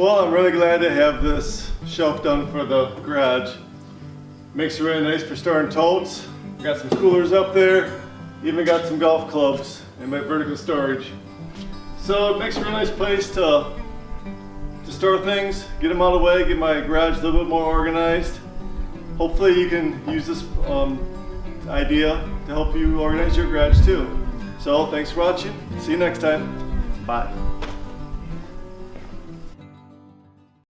Well, I'm really glad to have this shelf done for the garage. Makes it really nice for storing totes. Got some coolers up there, even got some golf clubs in my vertical storage. So it makes a really nice place to store things, get them out of the way, get my garage a little bit more organized. Hopefully you can use this idea to help you organize your garage too. So thanks for watching. See you next time. Bye.